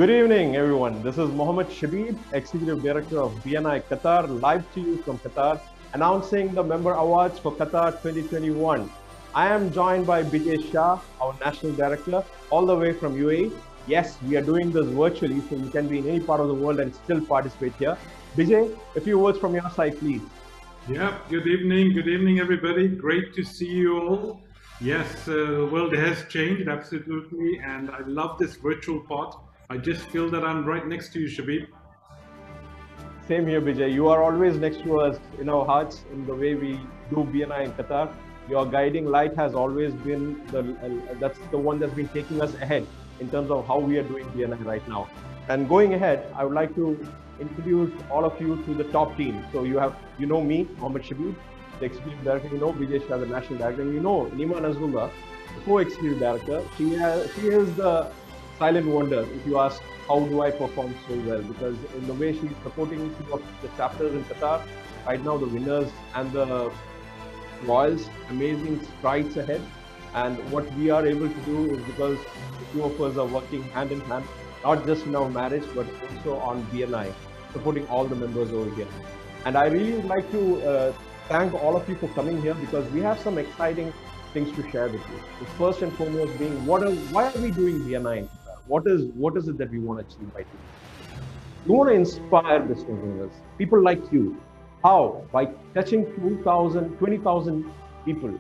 Good evening, everyone. This is Mohammed Shabib, Executive Director of BNI Qatar, live to you from Qatar, announcing the Member Awards for Qatar 2021. I am joined by Bijay Shah, our National Director, all the way from UAE. Yes, we are doing this virtually, so you can be in any part of the world and still participate here. Bijay, a few words from your side, please. Yeah, good evening, everybody. Great to see you all. Yes, the world has changed, absolutely, and I love this virtual part. I just feel that I'm right next to you, Shabib. Same here, Bijay. You are always next to us in our hearts in the way we do BNI in Qatar. Your guiding light has always been that's the one that's been taking us ahead in terms of how we are doing BNI right now. And going ahead, I would like to introduce all of you to the top team. So you know me, Mohammed Shabib, the Executive Director. You know Bijay Shah, the National Director. And you know Nima Nazrullah, the Co-Executive Director. She is the silent wonder if you ask how do I perform so well, because in the way she's supporting two of the chapters in Qatar right now, the winners and the Royals, amazing strides ahead. And what we are able to do is because the two of us are working hand in hand, not just in our marriage but also on BNI, supporting all the members over here. And I really would like to thank all of you for coming here, because we have some exciting things to share with you. The first and foremost being, why are we doing BNI? What is it that we want to achieve by doing? We want to inspire business owners, people like you. How? By touching 20,000 people.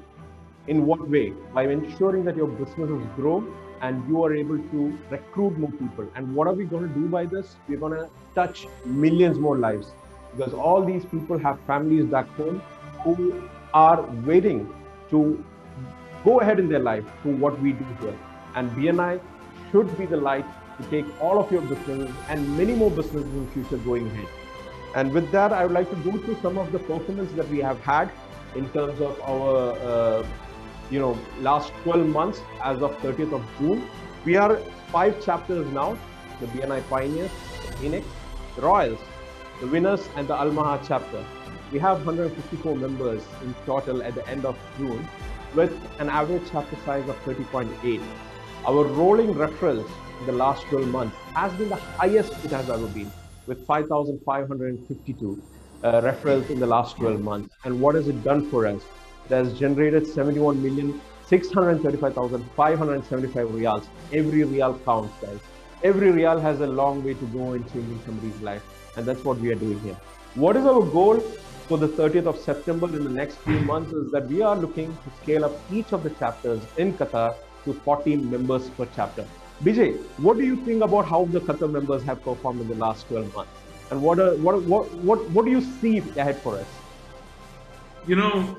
In what way? By ensuring that your businesses grow and you are able to recruit more people. And what are we going to do by this? We're going to touch millions more lives, because all these people have families back home who are waiting to go ahead in their life through what we do here. And BNI should be the light to take all of your businesses and many more businesses in the future going ahead. And with that, I would like to go through some of the performance that we have had in terms of our last 12 months as of 30th of June. We are 5 chapters now: the BNI Pioneers, the Phoenix, the Royals, the Winners, and the Al Maha chapter. We have 154 members in total at the end of June, with an average chapter size of 30.8. Our rolling referrals in the last 12 months has been the highest it has ever been, with 5,552 referrals in the last 12 months. And what has it done for us? It has generated 71,635,575 Riyals. Every Riyal counts, guys. Every Riyal has a long way to go in changing somebody's life. And that's what we are doing here. What is our goal for the 30th of September in the next few months is that we are looking to scale up each of the chapters in Qatar to 14 members per chapter. Bijay, what do you think about how the Qatar members have performed in the last 12 months? And what do you see ahead for us?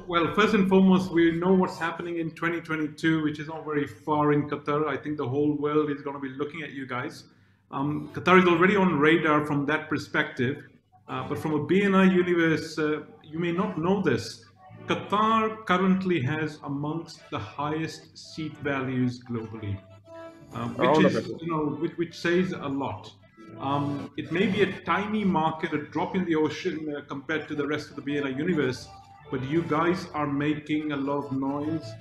Well, first and foremost, we know what's happening in 2022, which is not very far in Qatar. I think the whole world is going to be looking at you guys. Qatar is already on radar from that perspective. But from a BNI universe, you may not know this. Qatar currently has amongst the highest seat values globally, which says a lot. It may be a tiny market, a drop in the ocean compared to the rest of the BNI universe, but you guys are making a lot of noise,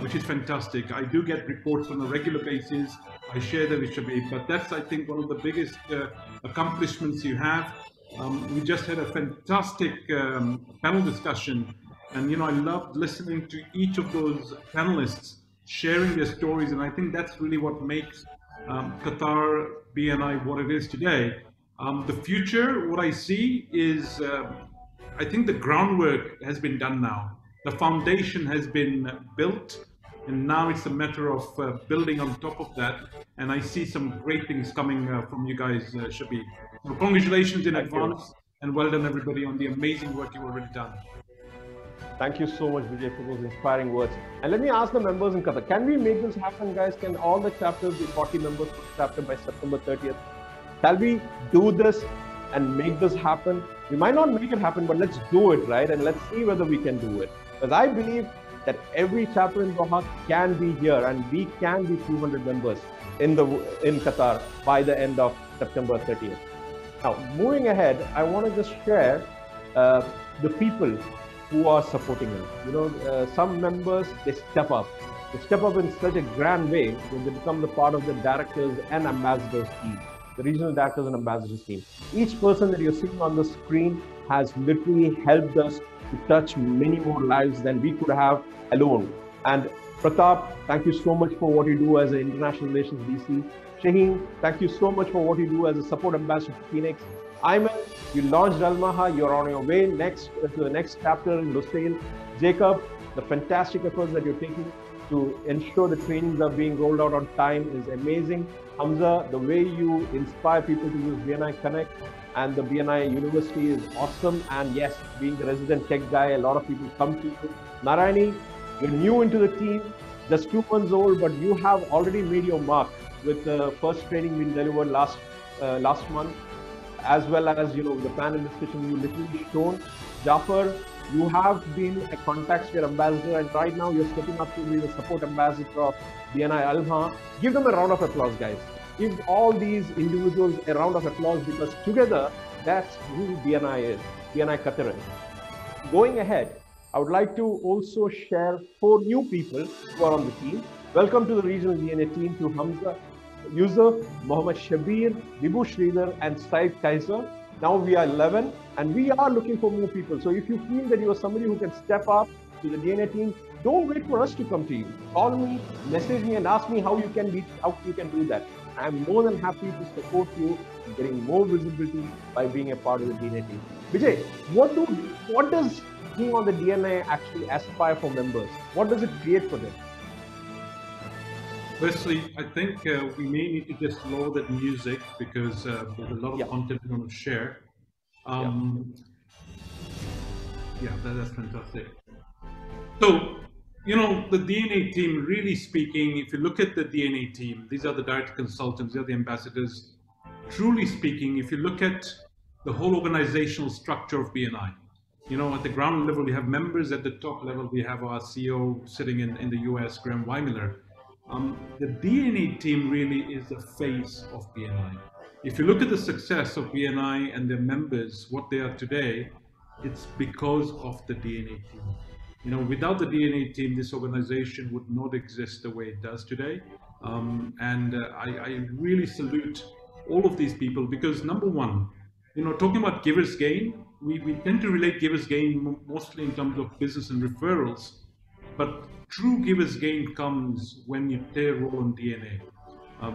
which is fantastic. I do get reports on a regular basis. I share them with Shabib, but that's, I think, one of the biggest accomplishments you have. We just had a fantastic panel discussion, and I loved listening to each of those panelists sharing their stories, and I think that's really what makes Qatar BNI what it is today. The future, what I see is, I think the groundwork has been done now. The foundation has been built, and now it's a matter of building on top of that. And I see some great things coming from you guys, Shabib. So congratulations in advance, and well done, everybody, on the amazing work you've already done. Thank you so much, Vijay, for those inspiring words. And let me ask the members in Qatar, can we make this happen, guys? Can all the chapters be 40 members per chapter by September 30th? Shall we do this and make this happen? We might not make it happen, but let's do it, right? And let's see whether we can do it. Because I believe that every chapter in Doha can be here, and we can be 200 members in Qatar by the end of September 30th. Now, moving ahead, I want to just share the people who are supporting us. Some members, they step up. They step up in such a grand way that they become the part of the directors and ambassadors team. the regional directors and ambassadors team. Each person that you're seeing on the screen has literally helped us to touch many more lives than we could have alone. And Pratap, thank you so much for what you do as an international relations DC. Shaheen, thank you so much for what you do as a support ambassador to Phoenix. Ayman, you launched Almaha, you're on your way next to the next chapter in Lusail. Jacob, the fantastic efforts that you're taking to ensure the trainings are being rolled out on time is amazing. Hamza, the way you inspire people to use BNI Connect and the BNI University is awesome. And yes, being the resident tech guy, a lot of people come to you. Narayani, you're new into the team, just 2 months old, but you have already made your mark with the first training being delivered last month, as well as the panel discussion you literally shown. Jafar, you have been a contact sphere ambassador, and right now you're stepping up to be the support ambassador of BNI Alma. Give them a round of applause, guys. Give all these individuals a round of applause, because together, that's who BNI is, BNI Qatar is. Going ahead, I would like to also share 4 new people who are on the team. Welcome to the regional DNA team to Hamza, Yusuf, Mohammed Shabir, Vibu Sridhar, and Said Kaiser. Now we are 11, and we are looking for more people. So if you feel that you are somebody who can step up to the DNA team, don't wait for us to come to you. Call me, message me, and ask me how you can do that. I'm more than happy to support you in getting more visibility by being a part of the DNA team. Vijay, what does being on the DNA actually aspire for members? What does it create for them? Firstly, I think we may need to just lower that music because there's a lot of content we want to share. That's fantastic. So, the DNA team, really speaking, if you look at the DNA team, these are the direct consultants, these are the ambassadors. Truly speaking, if you look at the whole organizational structure of BNI, at the ground level, we have members. At the top level, we have our CEO sitting in the US, Graham Weimiller. The DNA team really is the face of BNI. If you look at the success of BNI and their members, what they are today, it's because of the DNA team. Without the DNA team, this organization would not exist the way it does today. I really salute all of these people because, number one, talking about givers gain, we tend to relate givers gain mostly in terms of business and referrals, but true givers gain comes when you play a role in DNA,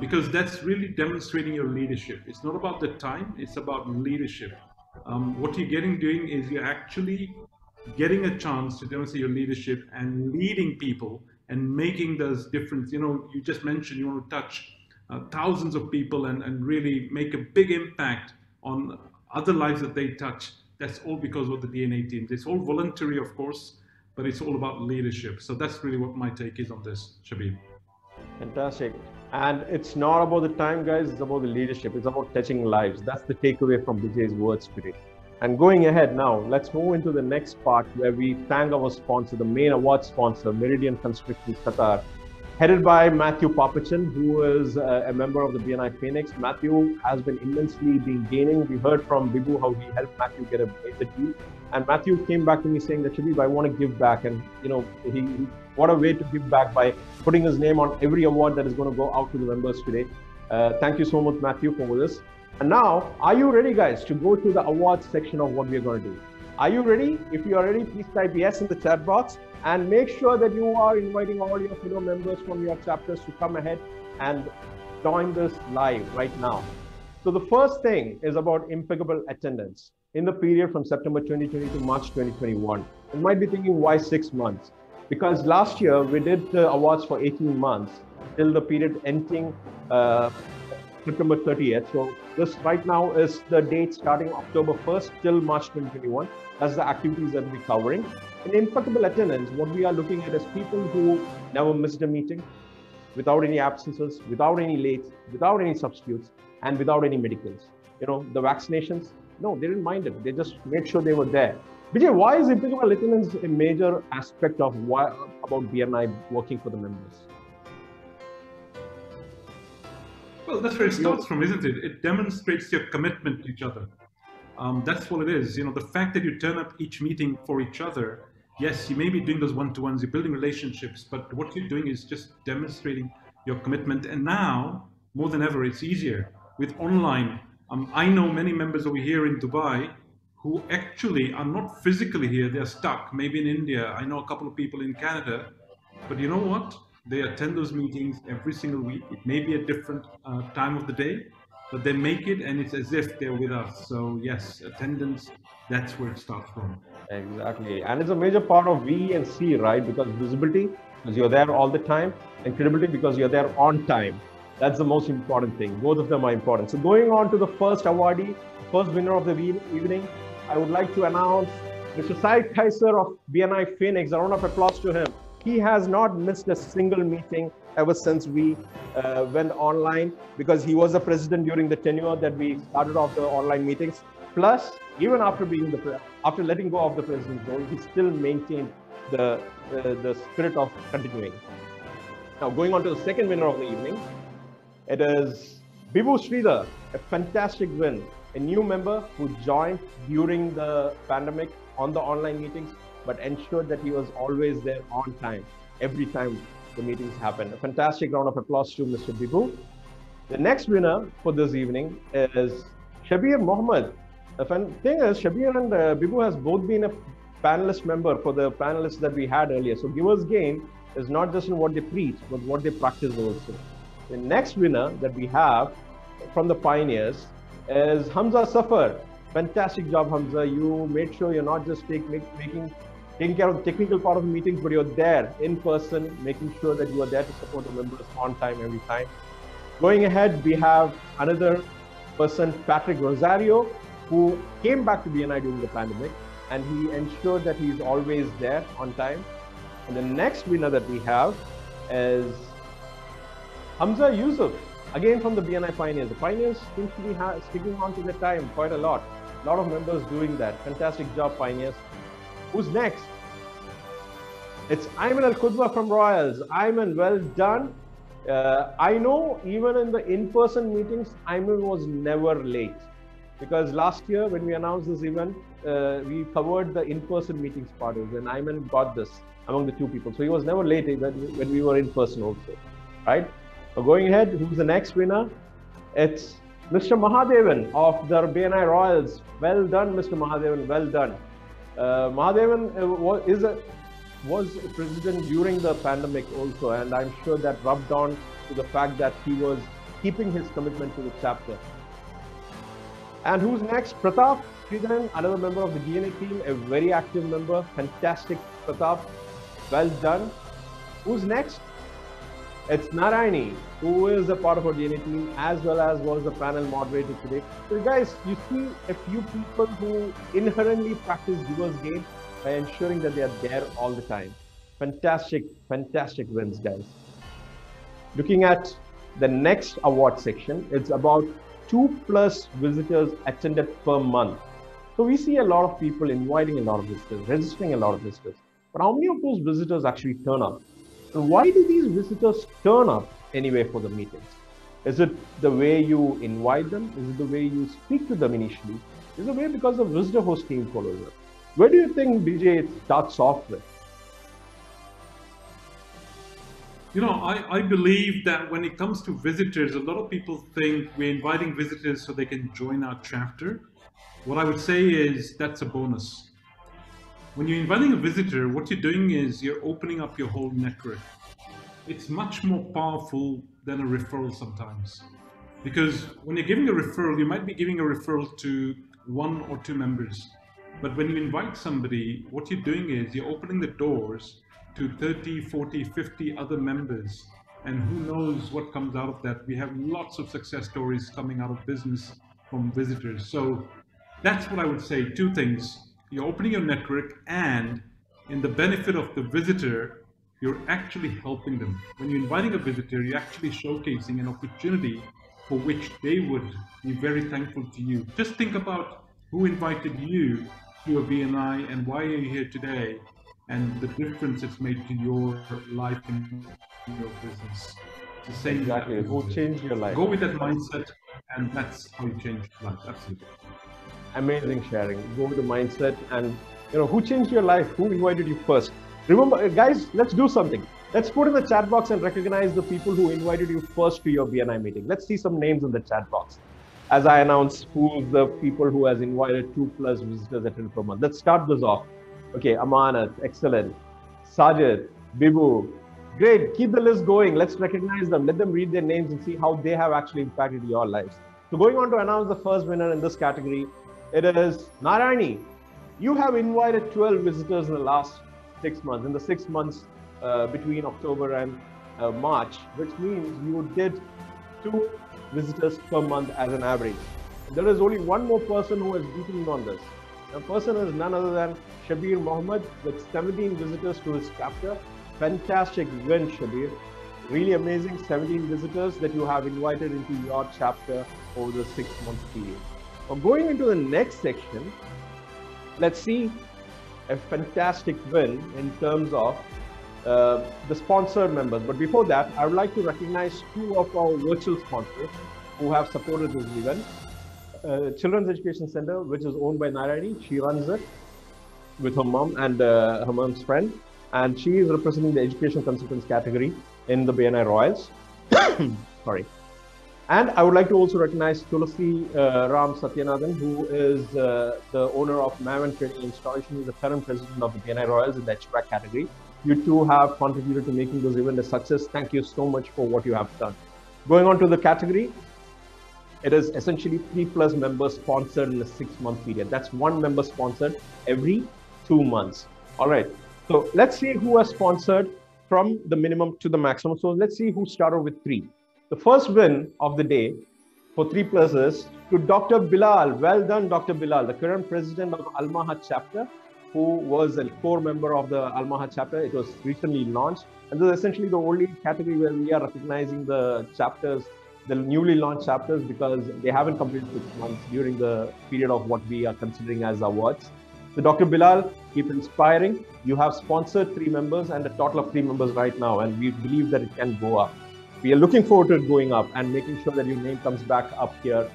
because that's really demonstrating your leadership. It's not about the time, it's about leadership. What you're doing is you're actually getting a chance to demonstrate your leadership and leading people and making those difference. You just mentioned you want to touch thousands of people and really make a big impact on other lives that they touch. That's all because of the DNA team. It's all voluntary, of course, but it's all about leadership. So that's really what my take is on this, Shabib. Fantastic. And it's not about the time, guys. It's about the leadership. It's about touching lives. That's the takeaway from Vijay's words today. And going ahead now, let's move into the next part where we thank our sponsor, the main award sponsor, Meridian Construction Qatar, headed by Matthew Papachan, who is a member of the BNI Phoenix. Matthew has been immensely gaining. We heard from Bibu how he helped Matthew get a deal. And Matthew came back to me saying that, Shabib, I want to give back. And, what a way to give back by putting his name on every award that is going to go out to the members today. Thank you so much, Matthew, for this. And now, are you ready, guys, to go to the awards section of what we're going to do? Are you ready? If you are ready, please type yes in the chat box. And make sure that you are inviting all your fellow members from your chapters to come ahead and join this live right now. So the first thing is about impeccable attendance in the period from September 2020 to March 2021. You might be thinking, why 6 months? Because last year we did the awards for 18 months till the period ending September 30th. So this right now is the date starting October 1st till March 2021. That's the activities that we're covering. In impeccable attendance, what we are looking at is people who never missed a meeting, without any absences, without any late, without any substitutes, and without any medicals. The vaccinations, no, they didn't mind it. They just made sure they were there. Vijay, why is impeccable attendance a major aspect of about BNI working for the members? Well, that's where it starts from, isn't it? It demonstrates your commitment to each other. That's what it is. The fact that you turn up each meeting for each other, yes, you may be doing those one-to-ones, you're building relationships, but what you're doing is just demonstrating your commitment. And now, more than ever, it's easier. with online. I know many members over here in Dubai who actually are not physically here, they're stuck, maybe in India. I know a couple of people in Canada, but you know what? They attend those meetings every single week. It may be a different time of the day, but they make it and it's as if they're with us. So yes, attendance, that's where it starts from. Exactly. And it's a major part of V and C, right? Because visibility, because you're there all the time, and credibility, because you're there on time. That's the most important thing. Both of them are important. So going on to the first awardee, first winner of the evening, I would like to announce Mr. Said Kaiser of BNI Phoenix. A round of applause to him. He has not missed a single meeting ever since we went online, because he was the president during the tenure that we started off the online meetings. Plus, even after after letting go of the president's role, he still maintained the spirit of continuing. Now, going on to the second winner of the evening, it is Bibu Sridhar, a fantastic win, a new member who joined during the pandemic on the online meetings, but ensured that he was always there on time, every time the meetings happened. A fantastic round of applause to Mr. Bibu. The next winner for this evening is Shabir Mohammed. The thing is, Shabir and Bibu has both been a panelist member for the panelists that we had earlier. So Giver's Gain is not just in what they preach, but what they practice also. The next winner that we have from the Pioneers is Hamza Safar. Fantastic job, Hamza. You made sure you're not just taking care of the technical part of the meetings, but you're there in person, making sure that you are there to support the members on time, every time. Going ahead, we have another person, Patrick Rosario, who came back to BNI during the pandemic, and he ensured that he's always there on time. And the next winner that we have is Hamza Yusuf, again from the BNI Pioneers. The Pioneers seem to be sticking on to their time quite a lot. A lot of members doing that. Fantastic job, Pioneers. Who's next? It's Ayman Al-Qudwa from Riyals. Ayman, well done. I know even in the in-person meetings, Ayman was never late. Because last year when we announced this event, we covered the in-person meetings part of it, and Ayman got this among the two people. So he was never late when we were in person also, right? So going ahead, who's the next winner? It's Mr. Mahadevan of the BNI Royals. Well done, Mr. Mahadevan, well done. Mahadevan was president during the pandemic also, and I'm sure that rubbed on to the fact that he was keeping his commitment to the chapter. And who's next? Pratap Sridharan, another member of the DNA team, a very active member. Fantastic, Pratap. Well done. Who's next? It's Narayani, who is a part of our DNA team, as well as was the panel moderator today. So guys, you see a few people who inherently practice Giver's Gain by ensuring that they are there all the time. Fantastic, fantastic wins, guys. Looking at the next award section, it's about 2+ visitors attended per month. So we see a lot of people inviting a lot of visitors, registering a lot of visitors. But how many of those visitors actually turn up? And why do these visitors turn up anyway for the meetings? Is it the way you invite them? Is it the way you speak to them initially? Is it the way because the visitor host team follows up? Where do you think, BJ, it starts off with? You know, I believe that when it comes to visitors, a lot of people think we're inviting visitors so they can join our chapter. What I would say is that's a bonus. When you're inviting a visitor, what you're doing is you're opening up your whole network. It's much more powerful than a referral sometimes. Because when you're giving a referral, you might be giving a referral to 1 or 2 members. But when you invite somebody, what you're doing is you're opening the doors to 30, 40, 50 other members. And who knows what comes out of that. We have lots of success stories coming out of business from visitors. So that's what I would say. 2 things. You're opening your network, and in the benefit of the visitor, you're actually helping them. When you're inviting a visitor, you're actually showcasing an opportunity for which they would be very thankful to you. Just think about who invited you to a BNI and why are you here today, and the difference it's made to your life and your business. The same Exactly. Who changed your life? Go with that mindset, and that's how you change life. Absolutely. Amazing sharing. Go with the mindset, and who changed your life? Who invited you first? Remember, guys, let's do something. Let's put in the chat box and recognize the people who invited you first to your BNI meeting. Let's see some names in the chat box. as I announce who's the people who has invited 2+ visitors attended per month. Let's start this off. Okay, Amanat, excellent. Sajid, Bibu, great. Keep the list going. Let's recognize them. Let them read their names and see how they have actually impacted your lives. So going on to announce the first winner in this category, it is Narayani. You have invited 12 visitors in the last 6 months, in the 6 months between October and March, which means you did 2 visitors per month as an average. There is only one more person who has beaten you on this. The person is none other than Shabir Mohammed with 17 visitors to his chapter. Fantastic win, Shabir. Really amazing 17 visitors that you have invited into your chapter over the 6-month period. Now going into the next section, let's see a fantastic win in terms of the sponsored members. But before that, I would like to recognize 2 of our virtual sponsors who have supported this event. Children's Education Center, which is owned by Narayani. She runs it with her mom and her mom's friend. And she is representing the education consultants category in the BNI Royals. Sorry. And I would like to also recognize Tulasi Ram Satyanathan, who is the owner of Maven Training Installation. He's the current president of the BNI Royals in the HVAC category. You two have contributed to making this event a success. Thank you so much for what you have done. Going on to the category, it is essentially 3+ members sponsored in a 6-month period. That's 1 member sponsored every 2 months. All right. So let's see who has sponsored from the minimum to the maximum. So let's see who started with 3. The first win of the day for 3+ is to Dr. Bilal. Well done, Dr. Bilal, the current president of Al Mahad chapter, who was a core member of the Al Mahad chapter. It was recently launched. And this is essentially the only category where we are recognizing the chapters, the newly launched chapters, because they haven't completed 6 months during the period of what we are considering as awards. So Dr. Bilal, keep inspiring. You have sponsored 3 members and a total of 3 members right now, and we believe that it can go up. We are looking forward to it going up and making sure that your name comes back up here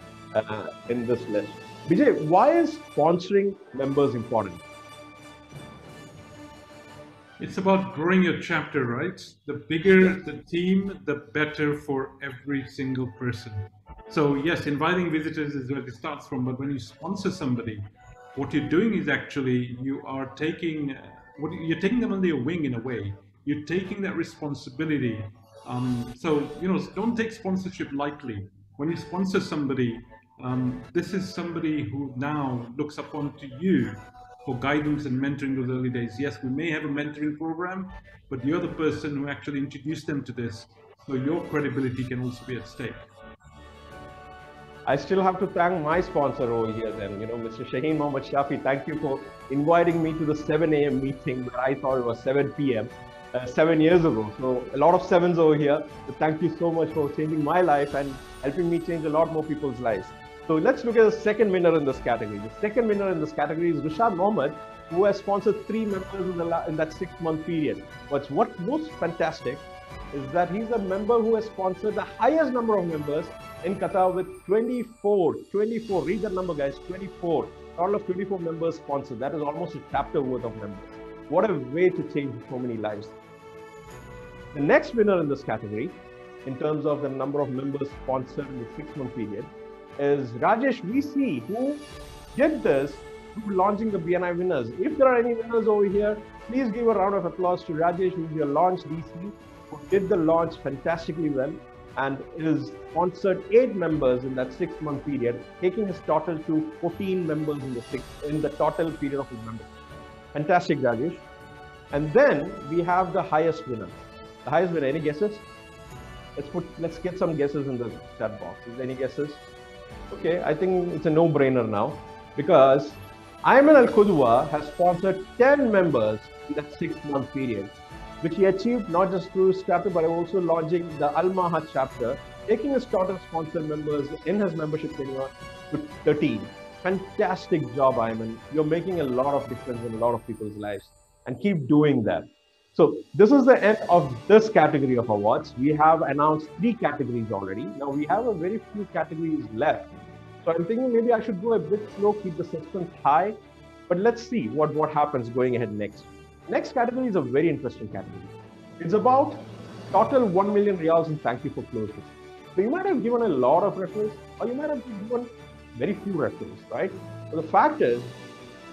in this list. Vijay, why is sponsoring members important? It's about growing your chapter, right? The bigger the team, the better for every single person. So yes, inviting visitors is where it starts from, but when you sponsor somebody, what you're doing is actually you are taking you're taking them under your wing in a way. You're taking that responsibility. So don't take sponsorship lightly. When you sponsor somebody, this is somebody who now looks upon to you for guidance and mentoring those early days. Yes, we may have a mentoring program, but you're the person who actually introduced them to this, so your credibility can also be at stake. I still have to thank my sponsor over here then, Mr. Shaheen Mohammed Shafi. Thank you for inviting me to the 7 a.m. meeting where I thought it was 7 p.m. 7 years ago. So a lot of 7s over here. So thank you so much for changing my life and helping me change a lot more people's lives. So let's look at the second winner in this category. The second winner in this category is Rishad Mohammed, who has sponsored 3 members in that 6-month period. What's most fantastic is that he's a member who has sponsored the highest number of members in Qatar with 24. Read that number, guys. 24. Total of 24 members sponsored. That is almost a chapter worth of members. What a way to change so many lives. The next winner in this category, in terms of the number of members sponsored in the 6-month period, is Rajesh VC, who did this through launching the BNI winners. If there are any winners over here, please give a round of applause to Rajesh, who is your launch DC, who did the launch fantastically well and is sponsored 8 members in that 6-month period, taking his total to 14 members in the total period of his membership. Fantastic, Rajesh. And then we have the highest winner. The highest winner, any guesses? Let's get some guesses in the chat box. Is there any guesses? Okay, I think it's a no-brainer now, because Ayman Al-Qudwa has sponsored 10 members in that 6-month period, which he achieved not just through his chapter, but also launching the Al Mahad chapter, taking his total sponsored members in his membership tenure to 13. Fantastic job, Ayman. You're making a lot of difference in a lot of people's lives, and keep doing that. So this is the end of this category of awards. We have announced 3 categories already. Now we have a very few categories left. So I'm thinking maybe I should go a bit slow, keep the suspense high, but let's see what happens going ahead next. Next category is a very interesting category. It's about total 1 million Riyals and thank you for closures. So you might have given a lot of referrals, or you might have given very few referrals, right? So the fact is,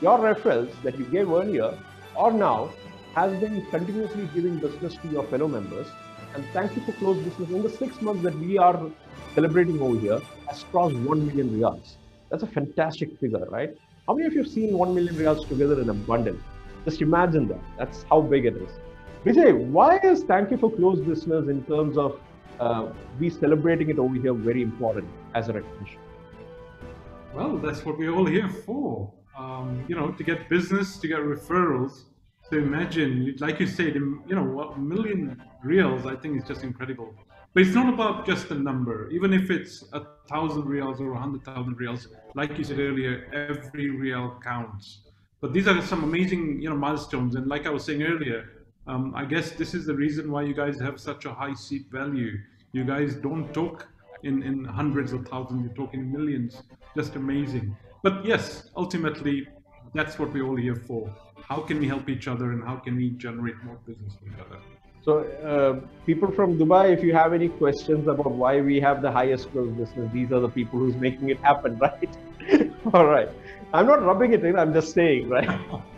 your referrals that you gave earlier or now has been continuously giving business to your fellow members. And thank you for closed business. In the 6 months that we are celebrating over here, has crossed 1 million Riyals. That's a fantastic figure, right? How many of you have seen 1 million Riyals together in a bundle? Just imagine that. That's how big it is. Vijay, why is thank you for closed business in terms of we celebrating it over here very important as a recognition? Well, that's what we're all here for. To get business, to get referrals. So imagine, like you said, 1 million Riyals, I think is just incredible. But it's not about just the number. Even if it's 1,000 Riyals or 100,000 Riyals, like you said earlier, every Riyal counts. But these are some amazing, milestones. And like I was saying earlier, I guess this is the reason why you guys have such a high seat value. You guys don't talk in hundreds of thousands, you're talking millions. Just amazing. But yes, ultimately, that's what we're all here for. How can we help each other and how can we generate more business for each other? So people from Dubai, if you have any questions about why we have the highest closed business, these are the people who's making it happen, right? All right. I'm not rubbing it in, I'm just saying, right?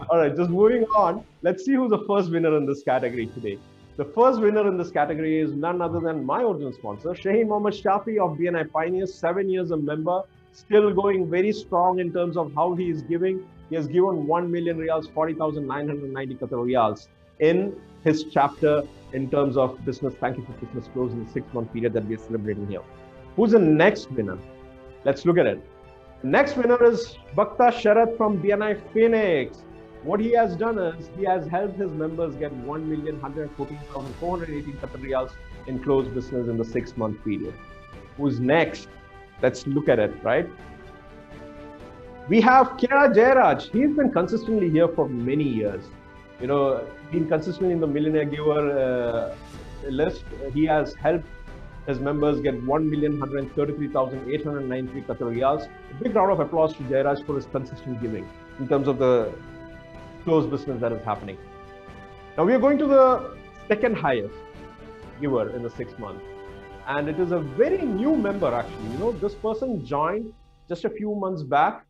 All right, just moving on. Let's see who's the first winner in this category today. The first winner in this category is none other than my original sponsor, Shaheen Mohammed Shafi of BNI Pioneers, 7 years a member, still going very strong in terms of how he is giving. He has given 1 million Riyals, 40,990 Qatar Riyals in his chapter in terms of business. Thank you for business close in the 6-month period that we are celebrating here. Who's the next winner? Let's look at it. The next winner is Bhakta Sharath from BNI Phoenix. What he has done is he has helped his members get 1,114,418 Qatar Riyals in closed business in the 6-month period. Who's next? Let's look at it, right? We have Kiara Jairaj. He's been consistently here for many years. Been consistently in the Millionaire Giver list. He has helped his members get 1,133,893 Qatar Riyals. A big round of applause to Jairaj for his consistent giving in terms of the closed business that is happening. Now we are going to the second highest giver in the 6 months. And it is a very new member actually. This person joined just a few months back,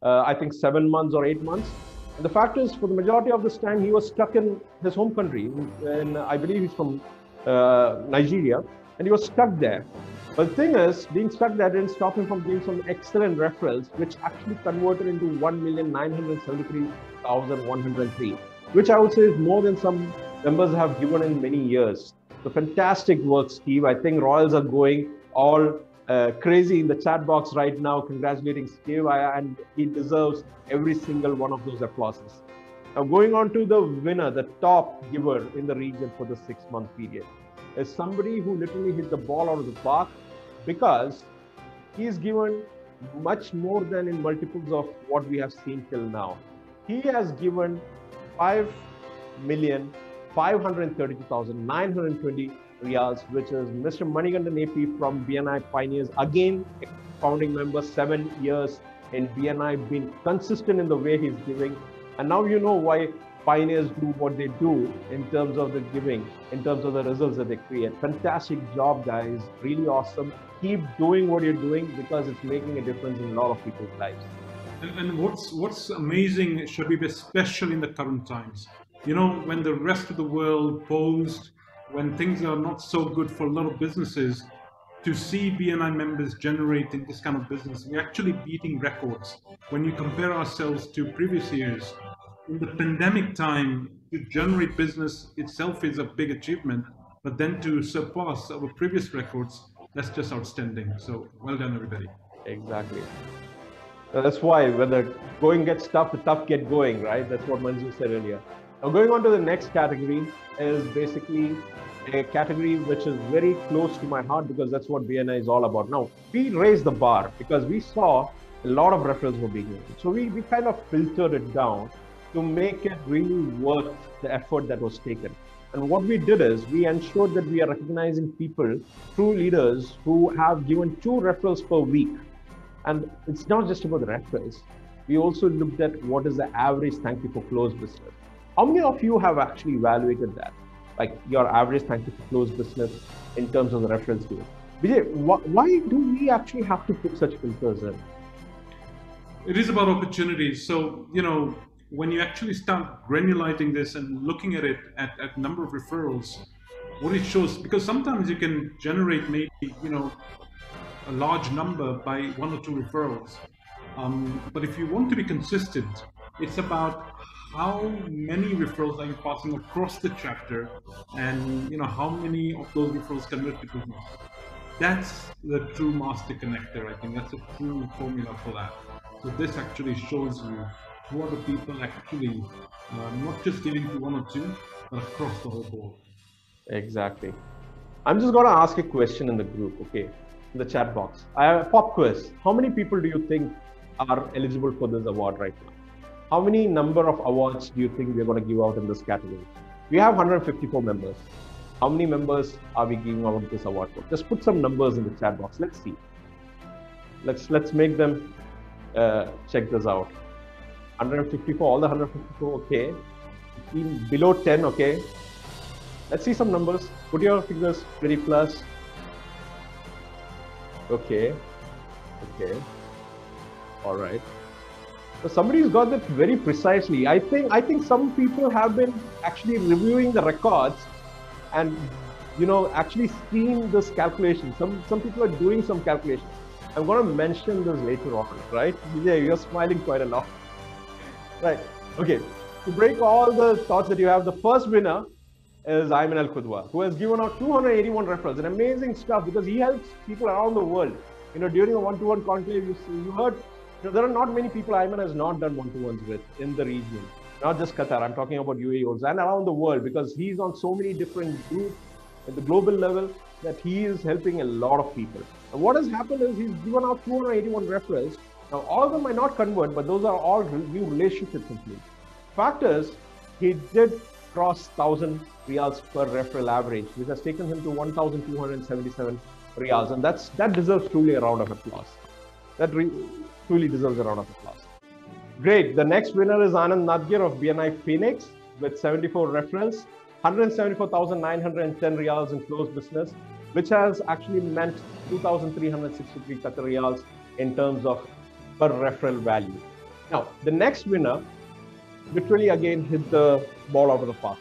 I think 7 months or 8 months. And the fact is, for the majority of this time, he was stuck in his home country. And I believe he's from Nigeria, and he was stuck there. But the thing is, being stuck there didn't stop him from doing some excellent referrals, which actually converted into 1,973,103, which I would say is more than some members have given in many years. So fantastic work, Steve. I think Royals are going all crazy in the chat box right now, congratulating Steve, and he deserves every single one of those applauses. Now going on to the winner, the top giver in the region for the 6-month period, is somebody who literally hit the ball out of the park, because he's given much more than in multiples of what we have seen till now. He has given 5,532,920 Riyals, which is Mr. Manikandan AP from BNI Pioneers. Again, founding member, 7 years in BNI, been consistent in the way he's giving. And now you know why Pioneers do what they do in terms of the giving, in terms of the results that they create. Fantastic job, guys. Really awesome. Keep doing what you're doing, because it's making a difference in a lot of people's lives. And what's amazing, Shabib, especially in the current times, when the rest of the world paused, when things are not so good for a lot of businesses, to see BNI members generating this kind of business, we're actually beating records. When you compare ourselves to previous years, in the pandemic time, to generate business itself is a big achievement, but then to surpass our previous records, that's just outstanding. So well done, everybody. Exactly. That's why when the going gets tough, the tough get going, right? That's what Manju said earlier. Now going on to the next category is basically a category which is very close to my heart, because that's what BNI is all about. Now, we raised the bar because we saw a lot of referrals were being made. So we kind of filtered it down to make it really worth the effort that was taken. And what we did is we ensured that we are recognizing people, true leaders, who have given 2 referrals per week. And it's not just about the referrals. We also looked at what is the average thank you for closed business. How many of you have actually evaluated that? Like your average thank you for closed business in terms of the referrals given? Vijay, why do we actually have to put such filters in? It is about opportunities. So, when you actually start granulating this and looking at it at number of referrals, what it shows, because sometimes you can generate maybe, a large number by one or two referrals. But if you want to be consistent, it's about how many referrals are you passing across the chapter, and how many of those referrals convert to business. That's the true master connector. I think that's a true formula for that. So this actually shows you who are the people actually not just giving to one or two, but across the whole board. Exactly. I'm just going to ask a question in the group, okay, in the chat box. I have a pop quiz. How many people do you think are eligible for this award right now? How many number of awards do you think we're going to give out in this category? We have 154 members. How many members are we giving out this award for? Just put some numbers in the chat box. Let's see. Let's make them check this out. 154, all the 154, okay. Below 10, okay. Let's see some numbers. Put your fingers very plus. Okay. All right. So somebody's got that very precisely. I think some people have been actually reviewing the records and actually seeing this calculation. Some people are doing some calculations. I'm going to mention this later on, right? Vijay, you're smiling quite a lot. Right. Okay. To break all the thoughts that you have, the first winner is Ayman Al-Qudwa, who has given out 281 referrals. An amazing stuff, because he helps people around the world. During the one-to-one conclave, you heard, there are not many people Ayman has not done one-to-ones with in the region. Not just Qatar, I'm talking about UAE also, and around the world, because he's on so many different groups at the global level that he is helping a lot of people. And what has happened is he's given out 281 referrals. Now, all of them might not convert, but those are all new relationships simply. Fact is, he did cross 1,000 Riyals per referral average, which has taken him to 1,277 Riyals, and that deserves truly a round of applause. That truly deserves a round of applause. Great. The next winner is Anand Nadgir of BNI Phoenix with 74 referrals, 174,910 Riyals in closed business, which has actually meant 2,363 Qatar Riyals in terms of per referral value. Now, the next winner literally again hit the ball out of the park.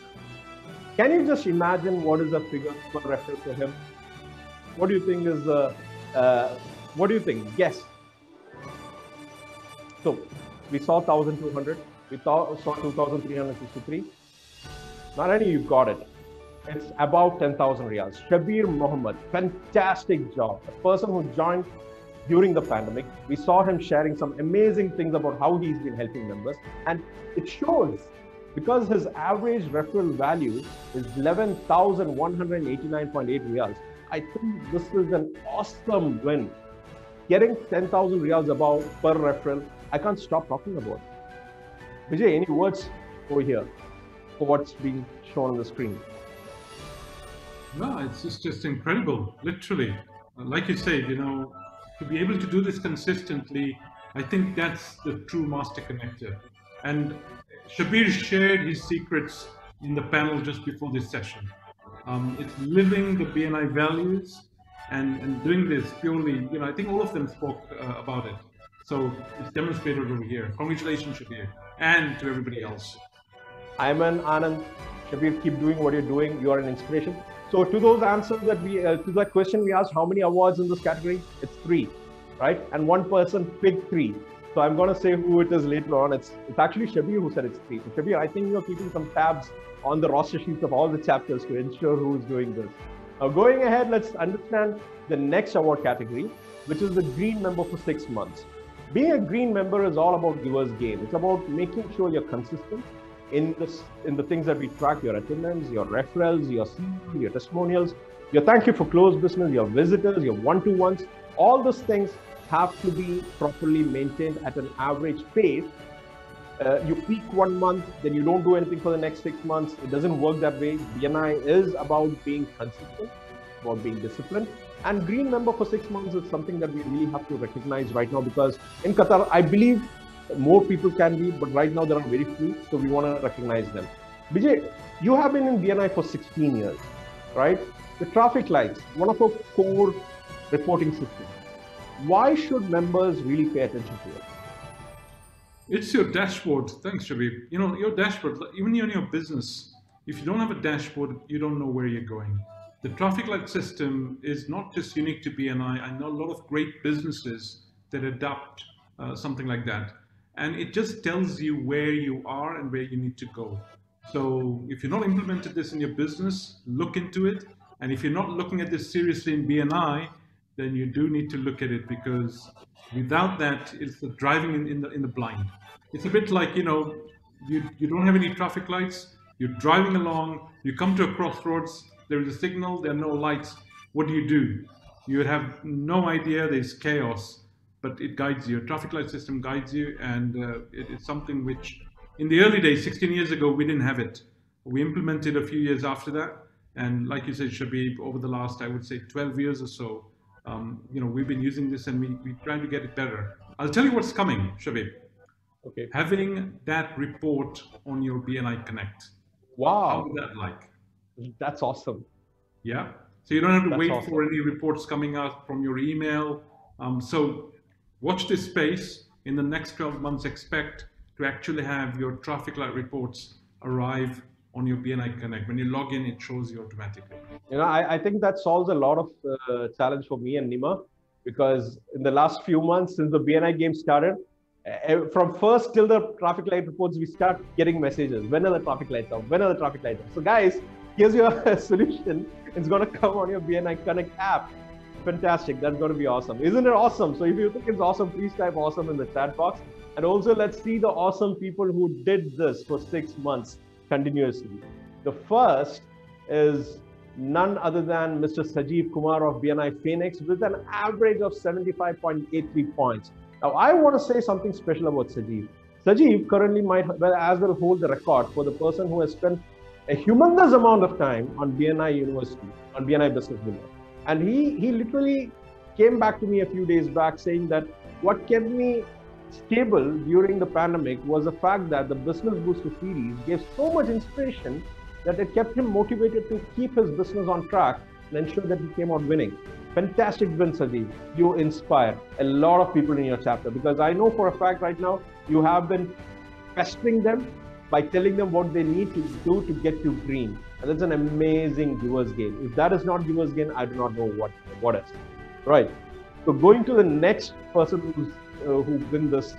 Can you just imagine what is the figure per referral for him? What do you think is what do you think? Guess. So we saw 1,200. We saw 2,363. Narani, you got it. It's about 10,000 Riyals. Shabir Mohammed, fantastic job. A person who joined during the pandemic. We saw him sharing some amazing things about how he's been helping members. And it shows, because his average referral value is 11,189.8 Riyals. I think this is an awesome win. Getting 10,000 Riyals above per referral, I can't stop talking about it. Vijay, any words over here for what's being shown on the screen? No, it's just incredible, literally. Like you said, to be able to do this consistently, I think that's the true master connector. And Shabir shared his secrets in the panel just before this session. It's living the BNI values and doing this purely, I think all of them spoke about it. So it's demonstrated over here. Congratulations, Shabir, and to everybody else. Ayman, Anand, Shabir, keep doing what you're doing. You are an inspiration. So to those answers that to that question we asked, how many awards in this category? It's 3, right? And one person picked 3. So I'm going to say who it is later on. It's actually Shabir who said it's 3. So Shabir, I think you're keeping some tabs on the roster sheets of all the chapters to ensure who's doing this. Now going ahead, let's understand the next award category, which is the green member for 6 months. Being a green member is all about giver's gain. It's about making sure you're consistent in the things that we track: your attendance, your referrals, your CV, your testimonials, your thank you for closed business, your visitors, your one-to-ones. All those things have to be properly maintained at an average pace. You peak 1 month, then you don't do anything for the next 6 months. It doesn't work that way. BNI is about being consistent, about being disciplined. And green member for 6 months is something that we really have to recognize right now, because in Qatar, I believe more people can be, but right now there are very few, so we want to recognize them. Vijay, you have been in BNI for 16 years, right? The traffic lights, one of our core reporting system. Why should members really pay attention to it? It's your dashboard. Thanks, Shabib. You know, your dashboard, even in your business, if you don't have a dashboard, you don't know where you're going. The traffic light system is not just unique to BNI. I know a lot of great businesses that adopt something like that. And it just tells you where you are and where you need to go. So if you're not implemented this in your business, look into it. And if you're not looking at this seriously in BNI, then you do need to look at it, because without that, it's the driving in the blind. It's a bit like, you know, you don't have any traffic lights, you're driving along, you come to a crossroads, there is a signal, there are no lights. What do? You have no idea, there's chaos, but it guides you. A traffic light system guides you, and it's something which, in the early days, 16 years ago, we didn't have it. We implemented a few years after that, and like you said, Shabib, over the last, I would say, 12 years or so, you know, we've been using this, and we're trying to get it better. I'll tell you what's coming, Shabib. Okay. Having that report on your BNI Connect. Wow. How is that like? That's awesome. Yeah. So you don't have to wait awesome. for any reports coming out from your email. So watch this space. In the next 12 months, expect to actually have your traffic light reports arrive on your BNI Connect. When you log in, it shows you automatically. You know, I think that solves a lot of challenge for me and Nima, because in the last few months since the BNI game started, from first till the traffic light reports, we start getting messages. When are the traffic lights out? When are the traffic lights out? So guys, here's your solution. It's going to come on your BNI Connect app. Fantastic. That's going to be awesome. Isn't it awesome? So if you think it's awesome, please type awesome in the chat box. And also, let's see the awesome people who did this for 6 months continuously. The first is none other than Mr. Sajeev Kumar of BNI Phoenix with an average of 75.83 points. Now, I want to say something special about Sajeev. Sajeev currently might as well hold the record for the person who has spent a humongous amount of time on BNI University, on BNI Business Builder. And he literally came back to me a few days back saying that what kept me stable during the pandemic was the fact that the Business Booster series gave so much inspiration that it kept him motivated to keep his business on track and ensure that he came out winning. Fantastic win, Sajeev. You inspire a lot of people in your chapter, because I know for a fact right now you have been pestering them by telling them what they need to do to get to green. And that's an amazing giver's gain. If that is not giver's gain, I do not know what is. Right. So going to the next person who win this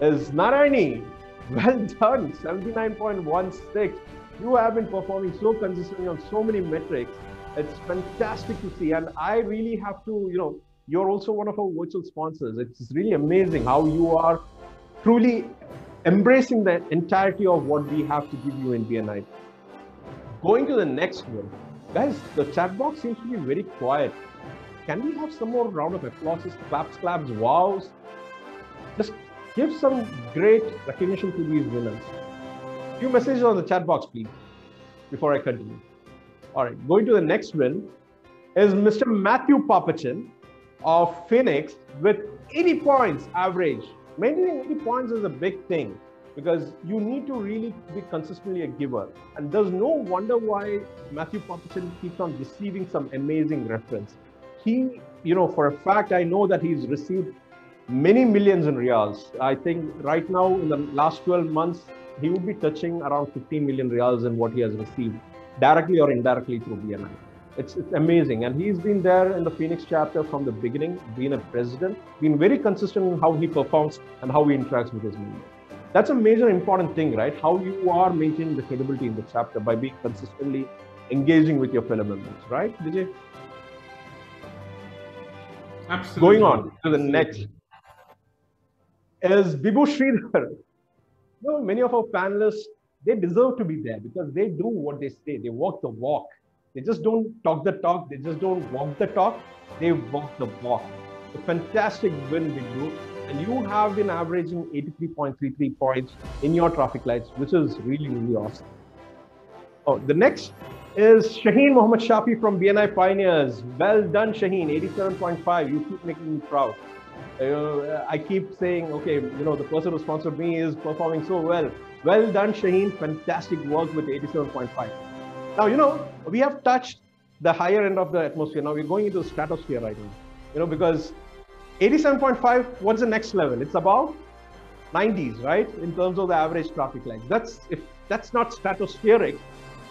is Narayani. Well done, 79.16. You have been performing so consistently on so many metrics. It's fantastic to see. And I really have to, you know, you're also one of our virtual sponsors. It's really amazing how you are truly embracing the entirety of what we have to give you in BNI. Going to the next one. Guys, the chat box seems to be very quiet. Can we have some more round of applauses, claps, wows? Just give some great recognition to these winners. Few messages on the chat box, please, before I continue. All right, going to the next win is Mr. Matthew Papachin of Phoenix with 80 points average. Maintaining 80 points is a big thing, because you need to really be consistently a giver. And there's no wonder why Matthew Papachin keeps on receiving some amazing reference. He, you know, for a fact, I know that he's received many millions in Riyals. I think right now in the last 12 months, he would be touching around 15 million Riyals in what he has received, directly or indirectly through BNI. It's amazing. And he's been there in the Phoenix chapter from the beginning, being a president, been very consistent in how he performs and how he interacts with his members. That's a major important thing, right? How you are maintaining the credibility in the chapter by being consistently engaging with your fellow members, right, Vijay? Absolutely. Going on to the next is Bibu Sridhar. You know, many of our panelists, they deserve to be there because they do what they say. They walk the walk. They just don't talk the talk. They just don't walk the talk. They walk the walk. A fantastic win, Bibu. And you have been averaging 83.33 points in your traffic lights, which is really, really awesome. Oh, the next is Shaheen Mohammed Shafi from BNI Pioneers. Well done, Shaheen, 87.5. You keep making me proud. I keep saying, okay, you know, the person who sponsored me is performing so well. Well done, Shaheen. Fantastic work with 87.5. Now, you know, we have touched the higher end of the atmosphere. Now we're going into the stratosphere right now. because 87.5, what's the next level? It's about 90s, right? In terms of the average traffic lights. If that's not stratospheric,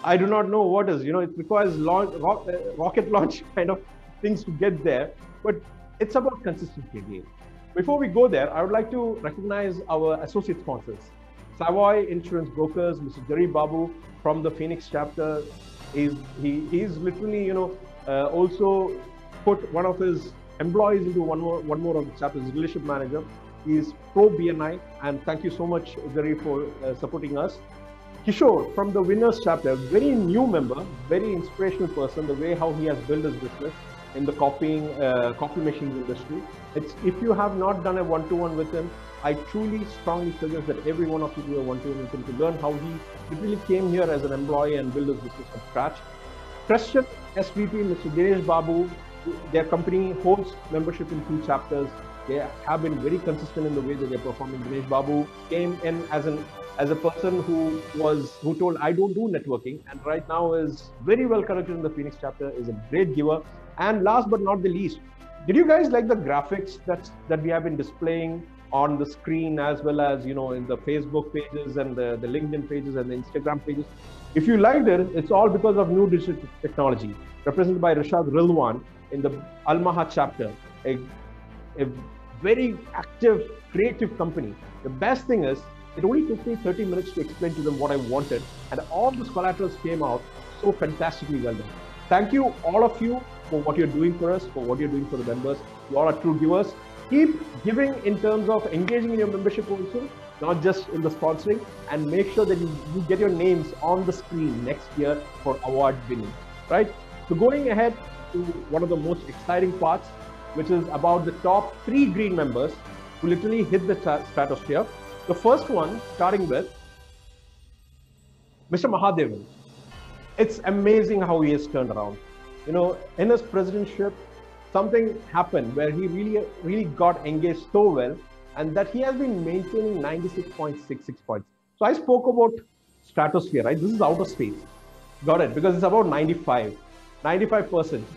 I do not know what is. It requires rocket launch kind of things to get there, but it's about consistency again. Before we go there, I would like to recognize our associate sponsors. Savoy Insurance Brokers, Mr. Jerry Babu from the Phoenix chapter. He's literally, also put one of his employees into one more of the chapters, relationship manager. He's pro BNI, and thank you so much, Jerry, for supporting us. Kishore from the Winners chapter, very new member, very inspirational person, the way how he has built his business in the copy machines industry. If you have not done a one-to-one with him, I truly strongly suggest that every one of you do a one-to-one with him to learn how he literally came here as an employee and built his business from scratch. Christian SVP, Mr. Dinesh Babu, their company holds membership in 2 chapters. They have been very consistent in the way that they're performing. Dinesh Babu came in as a person who told, I don't do networking, and right now is very well connected in the Phoenix chapter, is a great giver. And last but not the least, did you guys like the graphics that we have been displaying on the screen, as well as in the Facebook pages and the LinkedIn pages and the Instagram pages? If you liked it, it's all because of New Digital Technology, represented by Rashad Rilwan in the Almaha chapter, a very active, creative company. The best thing is, it only took me 30 minutes to explain to them what I wanted, and all those collaterals came out so fantastically well done. Thank you, all of you, for what you're doing for us, for what you're doing for the members. You all are true givers. Keep giving in terms of engaging in your membership also, not just in the sponsoring, and make sure that you get your names on the screen next year for award winning, right? So going ahead to one of the most exciting parts, which is about the top 3 green members who literally hit the stratosphere. The first one, starting with Mr. Mahadevan. It's amazing how he has turned around. In his presidentship, something happened where he really got engaged so well, and that he has been maintaining 96.66 points. So I spoke about stratosphere, right? This is outer space. Got it? Because it's about 95%.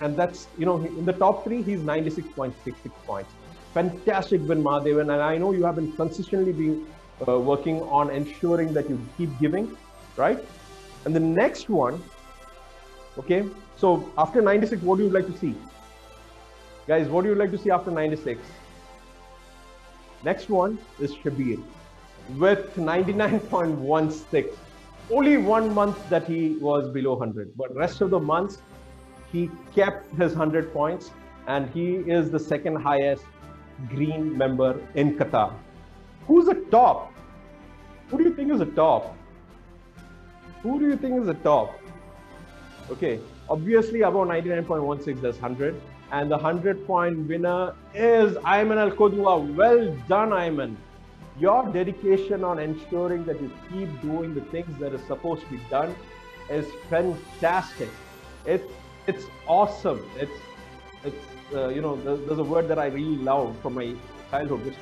And that's, in the top 3, he's 96.66 points. Fantastic win, Mahadevan. And I know you have been consistently working on ensuring that you keep giving, right? And the next one, okay, so after 96, what do you like to see? Guys, what do you like to see after 96? Next one is Shabir with 99.16. Only 1 month that he was below 100, but rest of the months, he kept his 100 points, and he is the second highest green member in Qatar. Who's the top? Who do you think is the top? Who do you think is the top? Okay, obviously above 99.16, there's 100. And the 100-point winner is Ayman Al-Qudwa. Well done, Ayman. Your dedication on ensuring that you keep doing the things that are supposed to be done is fantastic. It's awesome. There's a word that I really love from my childhood, which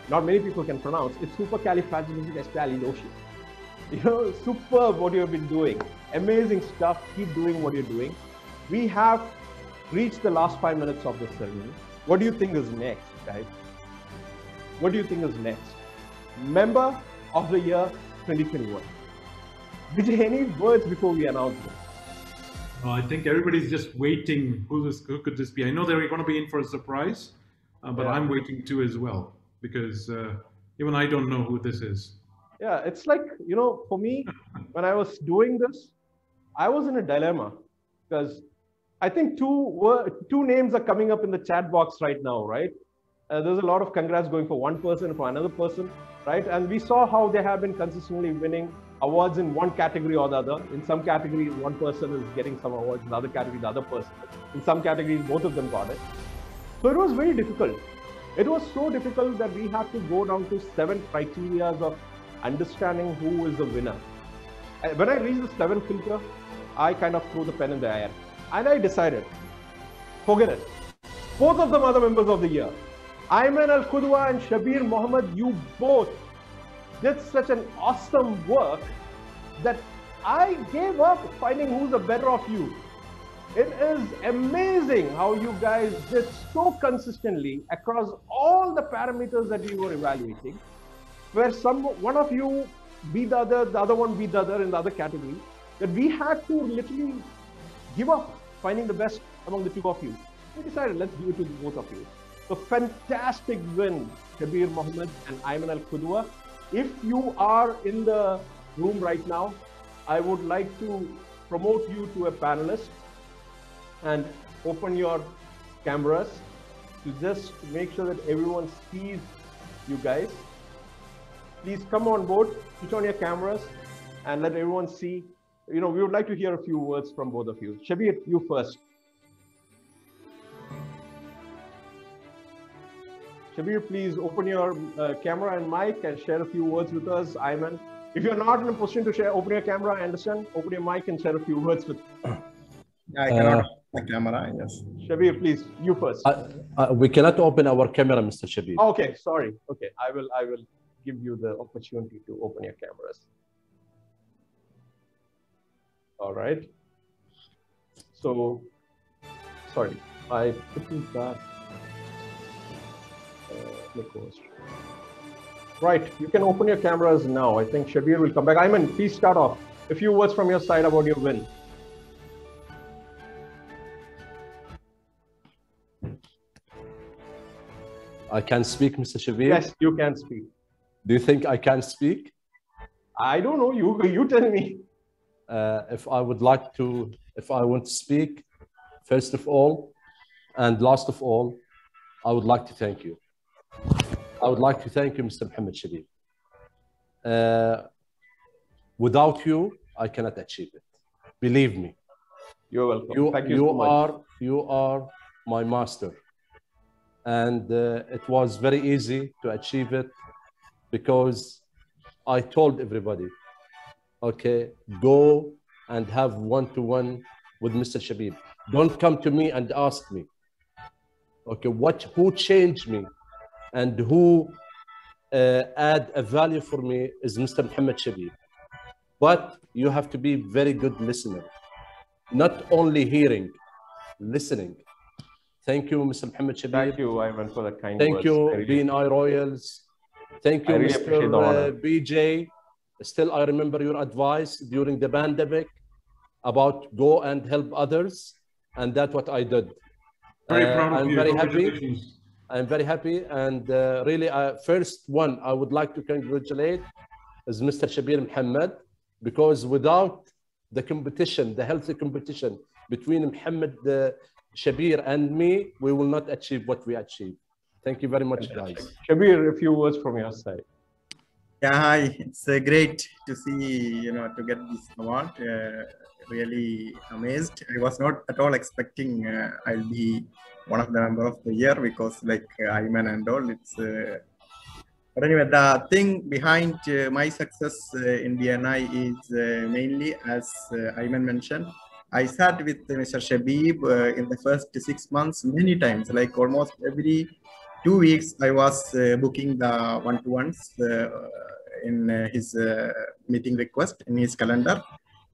not many people can pronounce. It's supercalifragilisticexpialidocious. Superb what you have been doing. Amazing stuff. Keep doing what you're doing. We have reached the last 5 minutes of the ceremony. What do you think is next, guys? What do you think is next? Member of the year 2021. Vijay, any words before we announce this? I think everybody's just waiting. Who could this be? I know they're going to be in for a surprise, but yeah. I'm waiting too as well, because even I don't know who this is. Yeah, it's like, for me, when I was doing this, I was in a dilemma, because I think two names are coming up in the chat box right now, right? There's a lot of congrats going for one person and for another person, right? And we saw how they have been consistently winning awards in one category or the other. In some categories, one person is getting some awards, in the other category, the other person. In some categories, both of them got it. So it was very difficult. It was so difficult that we had to go down to 7 criteria of understanding who is the winner. When I reached the 7th filter, I kind of threw the pen in the air. And I decided, forget it. Both of them are the members of the year. Ayman Al-Qudwa and Shabir Mohammed, you both did such an awesome work that I gave up finding who's the better of you. It is amazing how you guys did so consistently across all the parameters that we were evaluating, where one of you beat the other one beat the other in the other category, that we had to literally give up finding the best among the two of you. We decided, let's give it to both of you. So fantastic win, Kabir Mohammed and Ayman Al Qudwa. If you are in the room right now, I would like to promote you to a panelist and open your cameras to just make sure that everyone sees you guys. Please come on board, switch on your cameras and let everyone see. We would like to hear a few words from both of you. Shabir, you first. Shabir, please open your camera and mic and share a few words with us. Ayman, if you're not in a position to open your camera, I understand. Open your mic and share a few words with us. I cannot open the camera, yes. Shabir, please, you first. We cannot open our camera, Mr. Shabir. Okay, sorry. Okay, I will give you the opportunity to open your cameras. All right. So, sorry, I put this back. Right, you can open your cameras now. I think Shabir will come back. Ayman, please start off. A few words from your side about your win. I can speak, Mr. Shabir? Yes, you can speak. Do you think I can speak? I don't know. You tell me. If I want to speak, first of all, and last of all, I would like to thank you. I would like to thank you, Mr. Mohammed Shabir. Without you, I cannot achieve it. Believe me. You're welcome. Thank you so much. You are my master. And it was very easy to achieve it because I told everybody, okay, go and have one-to-one with Mr. Shabir. Don't come to me and ask me, okay, who changed me and who add a value for me is Mr. Mohammed Shabir. But you have to be very good listener, not only hearing, listening. Thank you, Mr. Mohammed Shabir. Thank you, Ayman, for the kind Thank words. you, BNI Royals. Thank you, Mr. BJ. Still, I remember your advice during the pandemic about go and help others. And that's what I did. Very proud of you. Very happy. I'm very happy. And really, first one I would like to congratulate is Mr. Shabir Mohammed, because without the competition, the healthy competition between Mohammed Shabir and me, we will not achieve what we achieved. Thank you very much, guys. Shabir, a few words from your side. Yeah, hi. It's great to see, to get this award. Really amazed. I was not at all expecting I'll be one of the member of the year because like Ayman and all, it's... But anyway, the thing behind my success in BNI is mainly, as Ayman mentioned, I sat with Mr. Shabib in the first 6 months many times, like almost every 2 weeks, I was booking the one-to-ones in his meeting request in his calendar.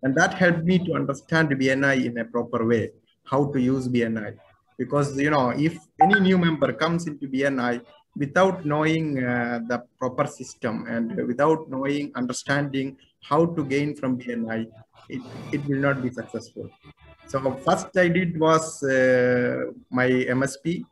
And that helped me to understand BNI in a proper way, how to use BNI. Because, if any new member comes into BNI without knowing the proper system and without understanding how to gain from BNI, it will not be successful. So first I did was my MSP.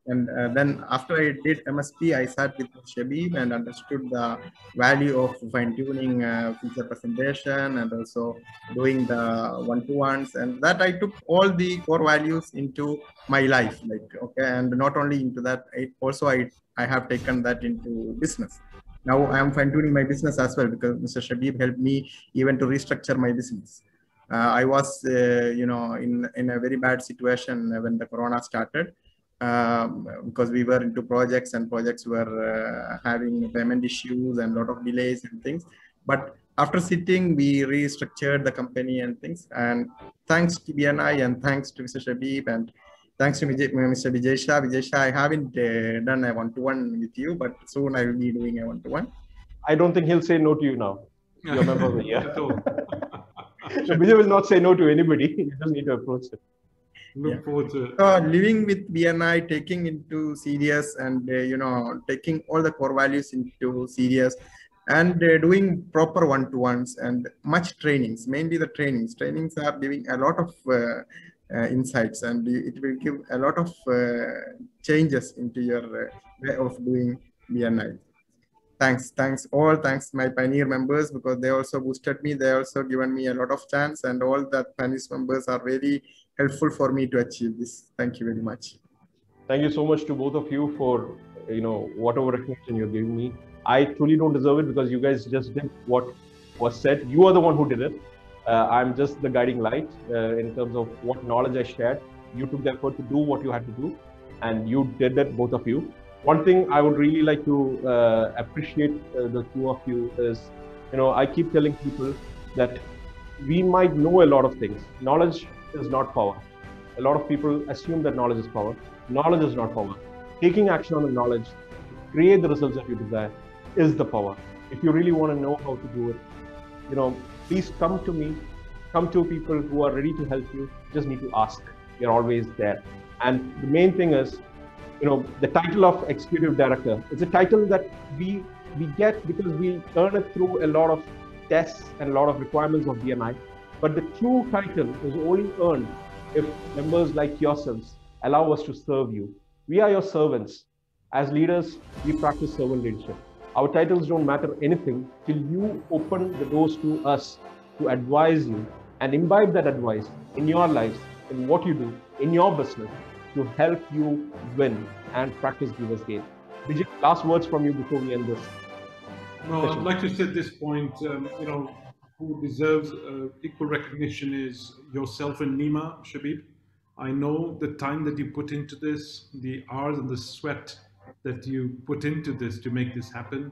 And then after I did MSP, I sat with Shabib and understood the value of fine-tuning feature presentation and also doing the one-to-ones. And that I took all the core values into my life, and not only into that, I have taken that into business. Now I am fine-tuning my business as well because Mr. Shabib helped me even to restructure my business. I was, in a very bad situation when the Corona started. Because we were into projects and projects were having payment issues and a lot of delays and things. But after sitting, we restructured the company and things. And thanks to BNI and thanks to Mr. Shabib and thanks to Mr. Vijay, I haven't done a one-to-one with you, but soon I will be doing a one-to-one. I don't think he'll say no to you now. You're a member of the year. So Vijay will not say no to anybody. You just need to approach it. Look forward to it. Living with BNI, taking into serious and taking all the core values into serious, and doing proper one-to-ones and much trainings. Mainly the trainings. Trainings are giving a lot of insights, and it will give a lot of changes into your way of doing BNI. Thanks all. Thanks my Pioneer members, because they also boosted me. They also given me a lot of chance, and all that Pioneer members are very helpful for me to achieve this. Thank you very much. Thank you so much to both of you for whatever recognition you're giving me. I truly don't deserve it because you guys just did what was said. You are the one who did it. I'm just the guiding light in terms of what knowledge I shared. You took the effort to do what you had to do, and you did that, both of you. One thing I would really like to appreciate the two of you is, I keep telling people that we might know a lot of things. Knowledge is not power. A lot of people assume that knowledge is power. Knowledge is not power. Taking action on the knowledge, create the results that you desire, is the power. If you really want to know how to do it, please come to me, come to people who are ready to help you. Just need to ask. You're always there. And the main thing is, the title of executive director. It's a title that we get because we earn it through a lot of tests and a lot of requirements of BNI. But the true title is only earned if members like yourselves allow us to serve you. We are your servants. As leaders, we practice servant leadership. Our titles don't matter anything till you open the doors to us to advise you and imbibe that advice in your lives, in what you do, in your business, to help you win and practice givers gain. Vijay, last words from you before we end this. No, I'd like to say at this point, who deserves equal recognition is yourself and Nima, Shabib. I know the time that you put into this, the hours and the sweat that you put into this to make this happen.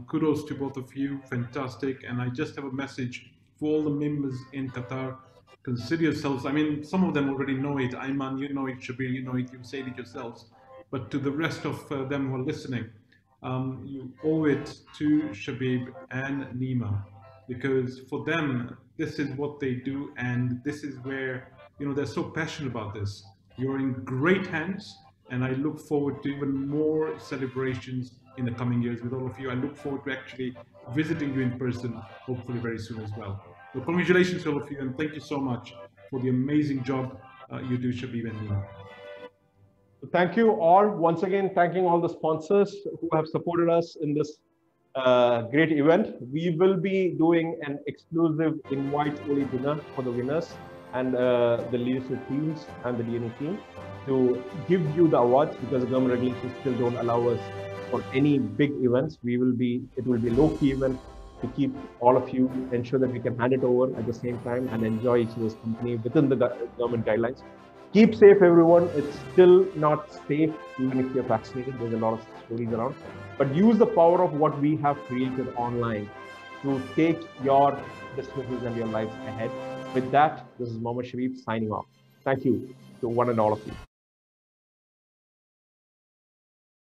Kudos to both of you, fantastic. And I just have a message for all the members in Qatar. Consider yourselves, I mean, some of them already know it. Ayman, you know it. Shabir, you know it. You've said it yourselves. But to the rest of them who are listening, you owe it to Shabib and Nima, because for them, this is what they do, and this is where, they're so passionate about this. You're in great hands, and I look forward to even more celebrations in the coming years with all of you. I look forward to actually visiting you in person, hopefully very soon as well. So congratulations to all of you, and thank you so much for the amazing job you do, Shabib and Nima. Thank you all. Once again, thanking all the sponsors who have supported us in this great event. We will be doing an exclusive invite-only dinner for the winners and the leadership teams and the DNA team to give you the awards, because the government regulations still don't allow us for any big events. It will be a low-key event to keep all of you, ensure that we can hand it over at the same time and enjoy each other's company within the government guidelines. Keep safe, everyone. It's still not safe, even if you're vaccinated. There's a lot of stories around. But use the power of what we have created online to take your businesses and your lives ahead. With that, this is Mohammed Sharif signing off. Thank you to one and all of you.